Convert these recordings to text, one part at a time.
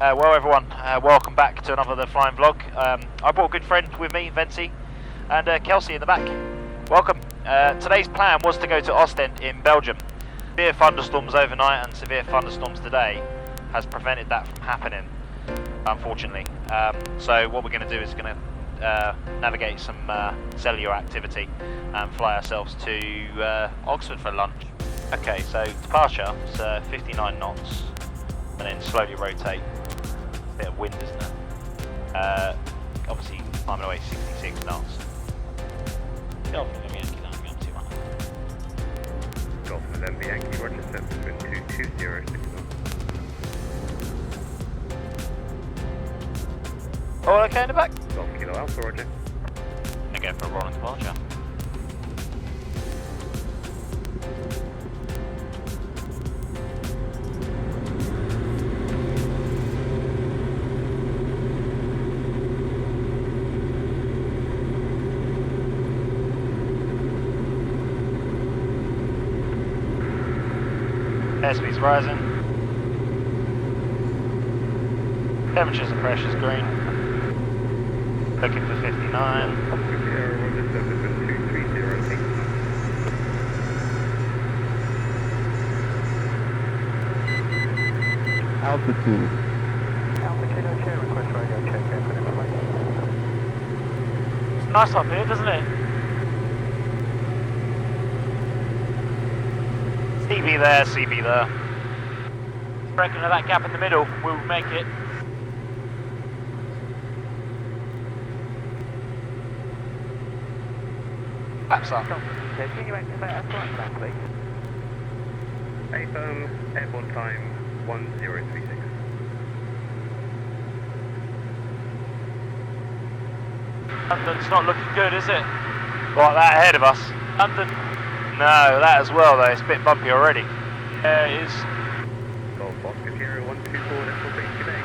Well everyone, welcome back to another flying vlog. I brought a good friend with me, Vency, and Kelsey in the back. Welcome. Today's plan was to go to Ostend in Belgium. Severe thunderstorms overnight and severe thunderstorms today has prevented that from happening, unfortunately. So what we're going to do is going to navigate some cellular activity and fly ourselves to Oxford for lunch. Okay, so departure is 59 knots and then slowly rotate. Bit of wind, isn't it? Obviously climbing away 66 knots. Golf November Yankee, that'll be on 200. Golf November Yankee, Roger, service wind 2206 knots. All okay in the back? Golf Kilo Alpha, Roger. I go for a rolling departure. Airspeed's rising. Temperatures and pressures green. Looking for 59. Altitude. Altitude, okay, request radio check for information. It's nice up here, doesn't it? CB there, CB there. Reckon that gap in the middle will make it. Laps up. Can you activate our flight plan, please? AFM, airborne time 1036. London's not looking good, is it? What, that ahead of us? London. No, that as well though, it's a bit bumpy already. Yeah, it is. Golf Oscar Sierra 124, that's will be today.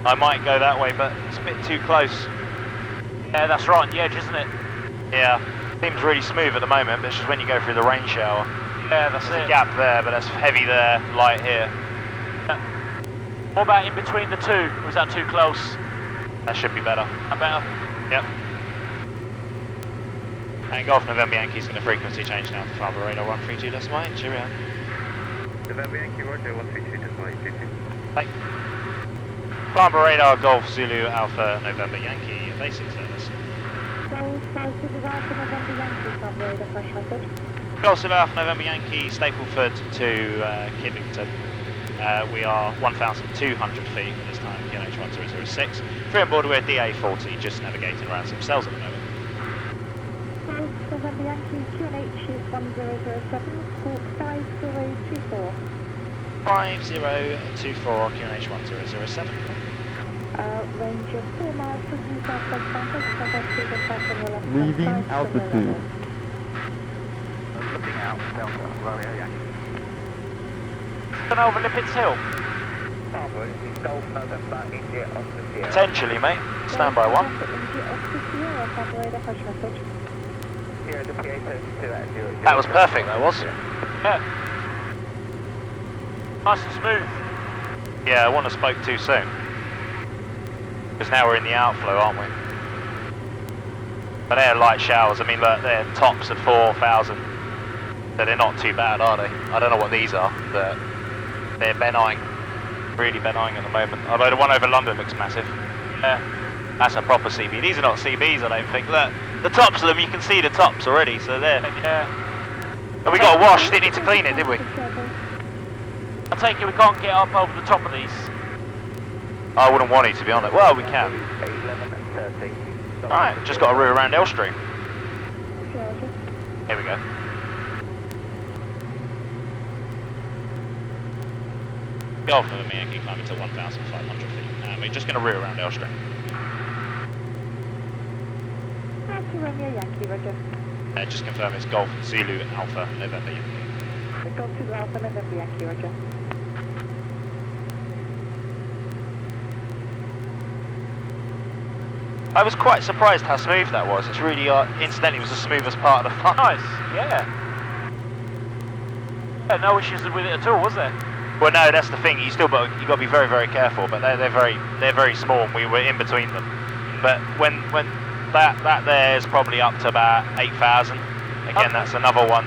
I might go that way, but it's a bit too close. Yeah, that's right on the edge, isn't it? Yeah. Seems really smooth at the moment, but it's just when you go through the rain shower. Yeah, that's There's a gap there, but that's heavy there, light here. Yeah. What about in between the two? Was that too close? That should be better. That better? Yep. And Golf November Yankee's going to frequency change now to Father Radar 132, that's mine. Cheerio. November Yankee, Roger, 132, that's mine, 22. Bye. Farnborough Radar Golf Zulu Alpha November Yankee basic service. Golf Zulu Alpha November Yankee Stapleford to Kidlington. We are 1,200 feet at this time, QNH 1006. Free on board, we're DA40, just navigating around some cells at the moment. November Yankee QNH is 1007, squawk 5024. 5024, QNH 1007. Range of 4 miles to the southwest Santa, Leaving altitude. Looking out, Delta, Romeo Yankee. Going over Lippets Hill? Bravo, it's Golf November, India, Oscar Sierra. Potentially, mate. Stand by one. Sierra, the PA32 at 0. That was perfect, that was. Yeah. Nice and smooth. Yeah, I wouldn't have spoke too soon. Because now we're in the outflow, aren't we? But they're light showers. I mean, look, they're tops of 4,000. So they're not too bad, are they? I don't know what these are, but they're benign. Really benign at the moment. Although the one over London looks massive. Yeah, that's a proper CB. These are not CBs, I don't think. Look, the tops of them, you can see the tops already, so there. Yeah. And we got a wash, didn't need to clean it, did we? I take it we can't get up over the top of these. I wouldn't want to be honest. Well, we can. 11 and 30. Alright, just got to route around Elstree. Here we go. Golf November Yankee climbing to 1,500 feet. And we're just going to route around Elstree. Romeo Yankee, Roger. Just confirm it's Golf Zulu Alpha November Yankee. Golf Zulu Alpha November Yankee, Roger. I was quite surprised how smooth that was. It's really, incidentally, was the smoothest part of the flight. Nice, yeah. Yeah, no issues with it at all, was there? Well, no, that's the thing. You got to be very, very careful. But they're very small, and we were in between them. But when that there is probably up to about 8,000. Again, Okay. that's another one.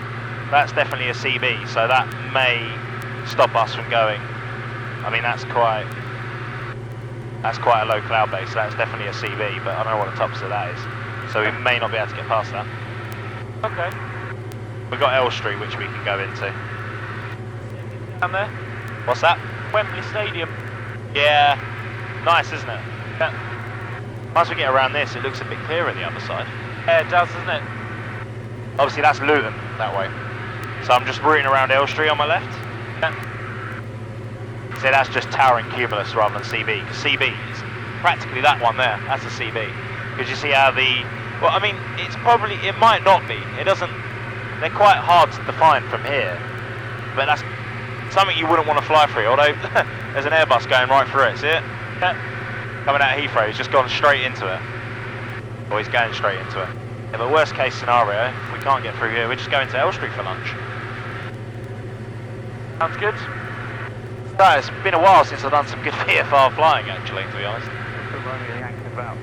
That's definitely a CB, so that may stop us from going. I mean, that's quite a low cloud base. So that's definitely a CB, but I don't know what the tops of that is. So we may not be able to get past that. Okay. We've got Elstree, which we can go into. Down there? What's that? Wembley Stadium. Yeah, nice, isn't it? Yeah. Once we get around this, it looks a bit clearer the other side. Yeah, it does, doesn't it? Obviously, that's Luton that way. So I'm just routing around Elstree on my left. Yeah. So that's just towering cumulus rather than CB. Because CB is practically that one there. That's a CB. Because you see how well, I mean, it might not be. It doesn't. They're quite hard to define from here. But that's something you wouldn't want to fly through. Although there's an Airbus going right through it. See it? Yeah. Coming out of Heathrow, he's just gone straight into it. Or he's going straight into it. Yeah, but worst case scenario, if we can't get through here, we're just going to Elstree for lunch. Sounds good. So it's been a while since I've done some good VFR flying, actually, to be honest. about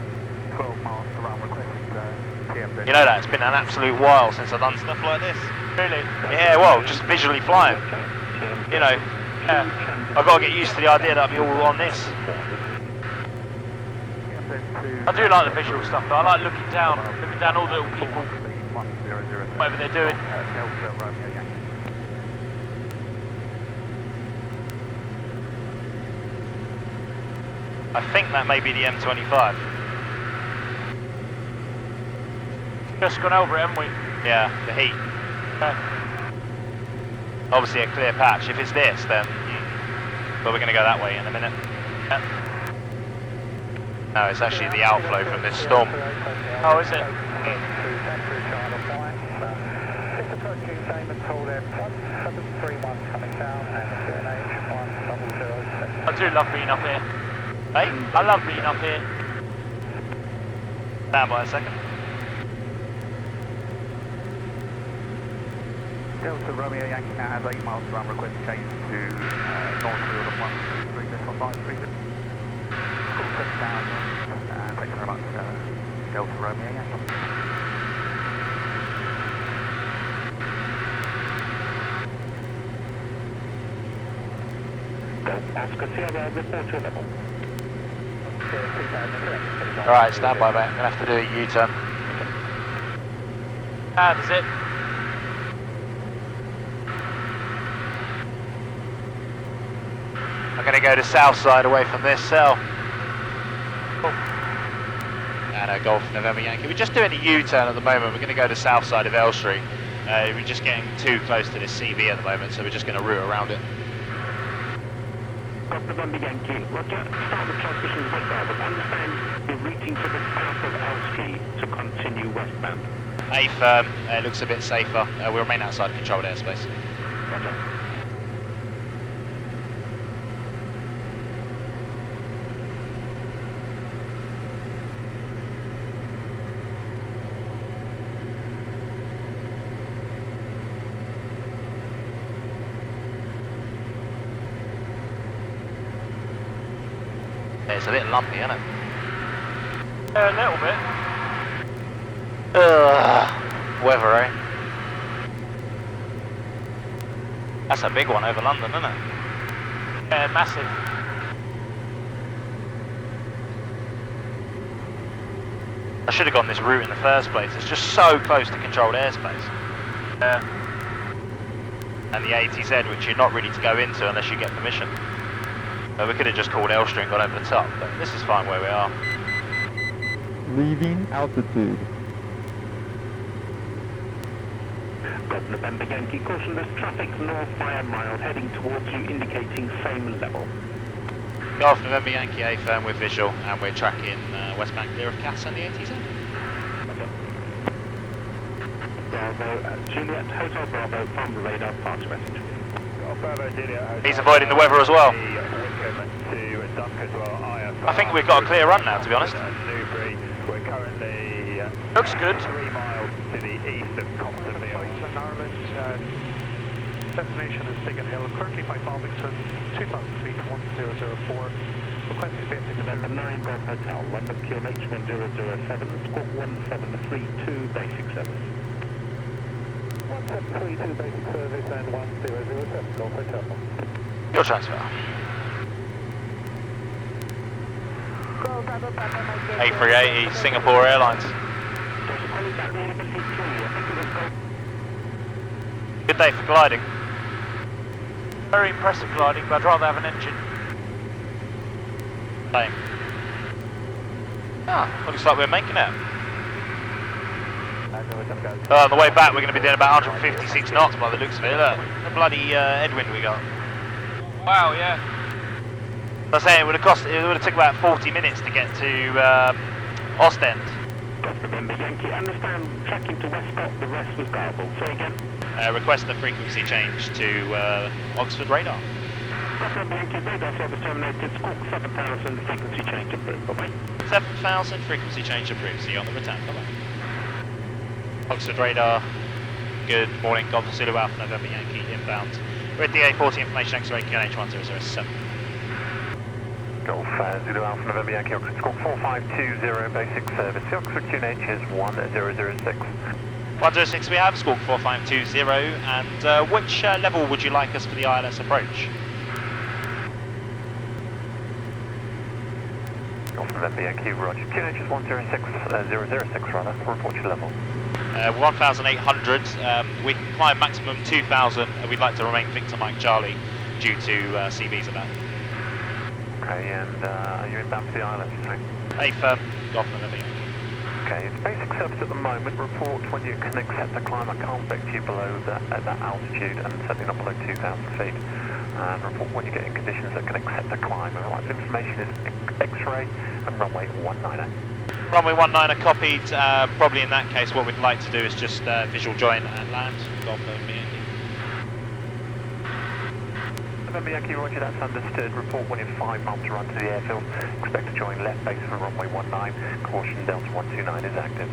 12 miles to run, requesting You know that, it's been an absolute while since I've done stuff like this. Really? Yeah, well, just visually flying. You know, I've got to get used to the idea that I'll be all on this. I do like the visual stuff though. I like looking down all the little people, whatever they're doing. I think that may be the M25. Just gone over it, haven't we? Yeah, the heat. Obviously a clear patch. If it's this, then... But we're going to go that way in a minute. Yeah. No, it's actually the outflow from this storm. Oh, is it? I do love being up here. Hey? I love being up here. Stand by a second. Delta Romeo Yankee now has 8 miles to run, request change to Northfield of 123, this one 53. Cool, 7,000, and thank you very much, Delta Romeo Yankee. Alright, stand by, mate. I'm going to have to do a U-turn. How does it? I'm going to go to south side away from this cell. Cool. And Golf November Yankee. We're just doing a U-turn at the moment. We're going to go to south side of Elstree. We're just getting too close to this CV at the moment, so we're just going to route around it. Golf November Yankee, Roger, start the transmission westbound, but understand you're routing to the south of Elstree to continue westbound. A firm, it looks a bit safer. We'll remain outside controlled airspace. Roger. It's a bit lumpy, isn't it? A little bit. Weather, eh? That's a big one over London, isn't it? Yeah, massive. I should have gone this route in the first place. It's just so close to controlled airspace. And the ATZ, which you're not ready to go into unless you get permission. We could have just called Elstree and gone over the top, but this is fine where we are. Leaving altitude. Golf November Yankee, caution there's traffic north by a mile heading towards you, indicating same level. Golf November Yankee A firm with visual, and we're tracking westbound clear of Cass and the ATZ. Bravo, Juliet, Hotel Bravo, from the radar, pass message. He's avoiding the weather as well. I think we've got a clear run now, to be honest. We're currently Looks good. 3 miles to the east of Comptonville. Destination is Biggin Hill, currently by Farmington, 2000 feet, 1004. Requesting basic November 9 Golf Hotel, London QNH 1007, squawk 1732, basic service. 1732 basic service and 1007 Golf Hotel. Your transfer. A380 Singapore Airlines. Good day for gliding. Very impressive gliding, but I'd rather have an engine. Same. Looks like we're making it. On the way back we're going to be doing about 156 knots by the looks of it. Look, the bloody headwind we got. Wow, yeah. I was saying it would have took about 40 minutes to get to Ostend. November Yankee, understand tracking to Westcott, the rest was garbled. Say again. Request a frequency change to Oxford radar. November Yankee, radar service terminated, squawk 7000, frequency change approved. Bye-bye. 7,000 frequency change approved. See you on the return. Bye-bye. Oxford radar. Good morning. Golf Zulu Alpha November Yankee inbound. We're at DA40 information X-ray QNH 1007. Golf Zulu Alpha November Yankee Oxford squawk 4520 basic service. The Oxford QNH is 1006. 106 we have, squawk 4520, and which level would you like us for the ILS approach? Golf November Yankee, roger. QNH is 106006 rather, report your level. 1,800, we can climb maximum 2,000, and we'd like to remain Victor Mike Charlie due to CVs about. Okay, and are you inbound for the island, right? A firm, Golf November Yankee. Okay, it's basic service at the moment. Report when you can accept the climb. I can't vector you below that altitude and certainly not below 2,000 feet. And report when you get in conditions that can accept the climb. And right, the information is X-ray and runway 19. Runway 19 copied. Probably in that case what we'd like to do is just visual join and land. Golf November Yankee. November Yankee, roger, that's understood. Report when you're 5 miles to run to the airfield. Expect to join left base for runway 19. Caution, Delta 129 is active.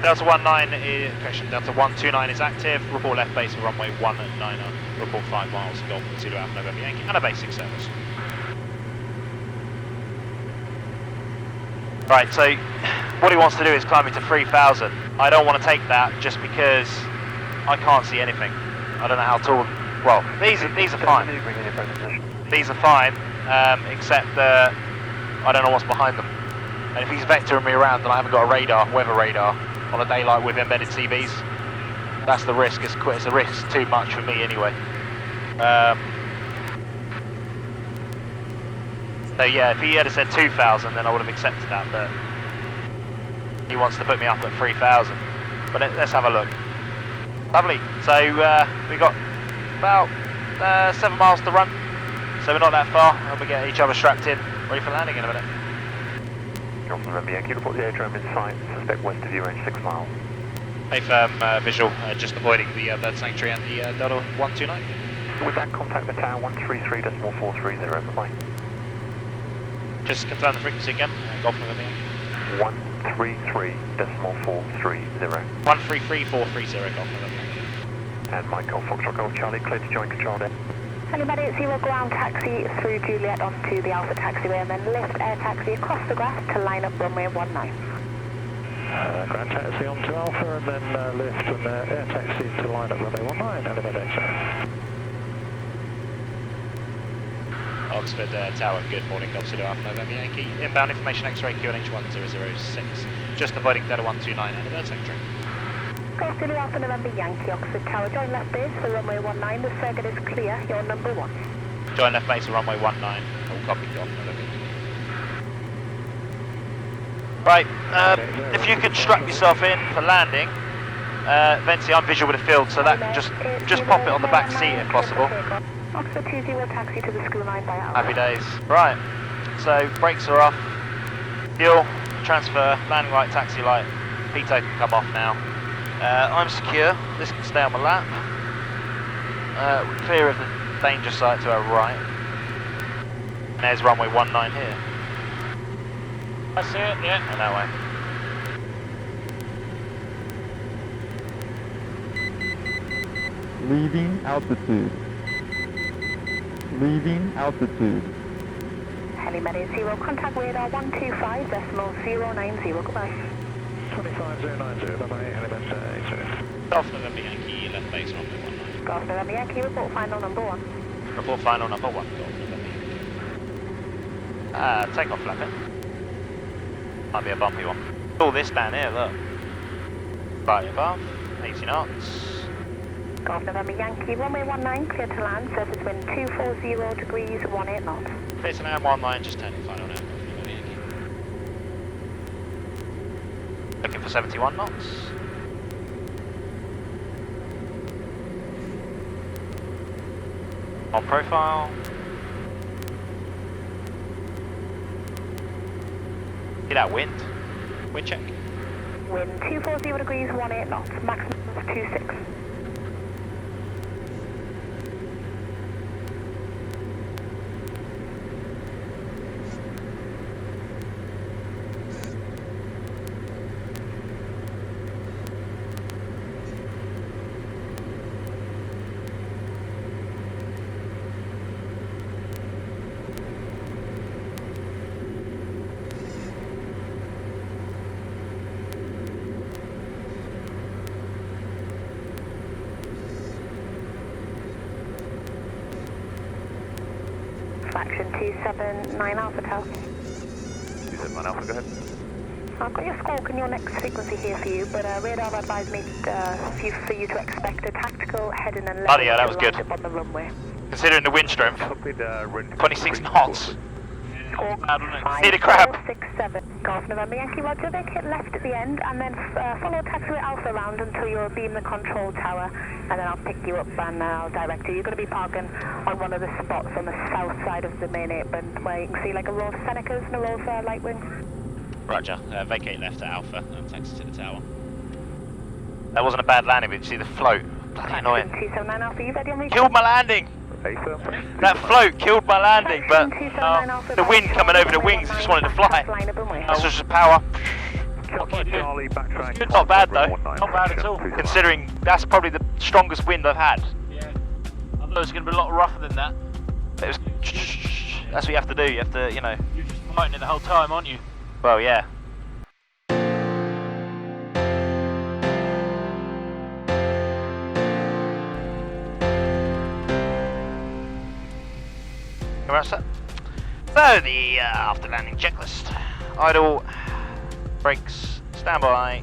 Delta 19 is, correction, Delta 129 is active. Report left base for runway 19. Report 5 miles, Golf Zulu Alpha November Yankee, and a basic service. Right, so what he wants to do is climb into 3,000. I don't want to take that just because I can't see anything. I don't know how tall. Well, these are fine. These are fine, except that I don't know what's behind them. And if he's vectoring me around and I haven't got a radar, weather radar, on a daylight with embedded CVs, that's the risk. It's a risk too much for me anyway. So yeah, if he had said 2,000, then I would have accepted that. But he wants to put me up at 3,000. But let's have a look. Lovely. So we got about 7 miles to run, so we're not that far, and we get each other strapped in, ready for landing in a minute. Golf November Yankee, report the aerodrome in sight, suspect west of you, range 6 miles. A firm visual, just avoiding the bird sanctuary and the Delta 129. With that, contact the tower 133.430, bye. Just confirm the frequency again, Golf November Yankee. 133.430. 133.430, Golf November Yankee. And Mike Golf Foxtrot Golf Charlie, clear to join control there. Anybody at 0 ground taxi through Juliet onto the Alpha taxiway and then lift air taxi across the grass to line up runway 19. Ground taxi onto Alpha and then lift and air taxi to line up runway 19. Anybody X-ray. Oxford Tower, good morning, Golf Zulu Alpha November Yankee. Inbound information X-ray QNH 1006. Just avoiding Delta 129 and the bird sanctuary. Golf Zulu Alpha November Yankee, Oxford Tower, join left base for runway 19. The circuit is clear, you're number 1. Join left base for runway 19. All copy, Golf November Yankee. Right, if you could strap yourself in for landing, Vency, I'm visual with the field, so that just pop it on the back seat if possible. Oxford 20 taxi to the school line by hour. Happy days. Right, so brakes are off, fuel, transfer, landing light, taxi light, pitot can come off now. I'm secure, this can stay on my lap. We're clear of the danger site to our right. And there's runway 19 here. I see it, yeah. And that way. Leaving altitude. Leaving altitude. Helimed 0, contact radar 125.090, goodbye. 25090, bye-bye, Helimed 8. Golf November Yankee, left base runway 19. Golf November Yankee, report final number 1. Report final number 1, Golf November. Take off flapping. Might be a bumpy one. All this down here, look. Right above, 80 knots. Golf November Yankee, runway 19, clear to land, surface wind 240 degrees, 18 knots. Clear to land 19, just turning final now. Golf November Yankee. Looking for 71 knots. On profile. See that wind? Wind check. Wind 240 degrees, 18 knots, maximum of 26. Action 279 Alpha Tower. 279 Alpha, go ahead. I've got your squawk and your next frequency here for you, but radar advised me for you to expect a tactical heading and Bloody hell, that was good. up on the runway. Considering the wind strength, Copied, 26 knots. Squawk See the crab. 567. Golf November Yankee, roger, vacate left at the end, and then follow taxiway Alpha around until you'll beam the control tower, and then I'll pick you up and I'll direct you. You're going to be parking on one of the spots on the south side of the main apron, where you can see like a row of Senecas and a row of light wings. Roger, vacate left at Alpha and taxi to the tower. That wasn't a bad landing, but you see the float. Bloody annoying. 279 Alpha, you ready on reach? Killed my landing! That float killed my landing, but the wind coming over the wings, I just wanted to fly. That's just power. Charlie, backtrack. Not bad though. Not bad at all. Considering that's probably the strongest wind I've had. Yeah. I thought it was going to be a lot rougher than that. It was, that's what you have to do. You have to, you know. You're just fighting it the whole time, aren't you? Well, yeah. Right, so the after landing checklist: idle, brakes, standby,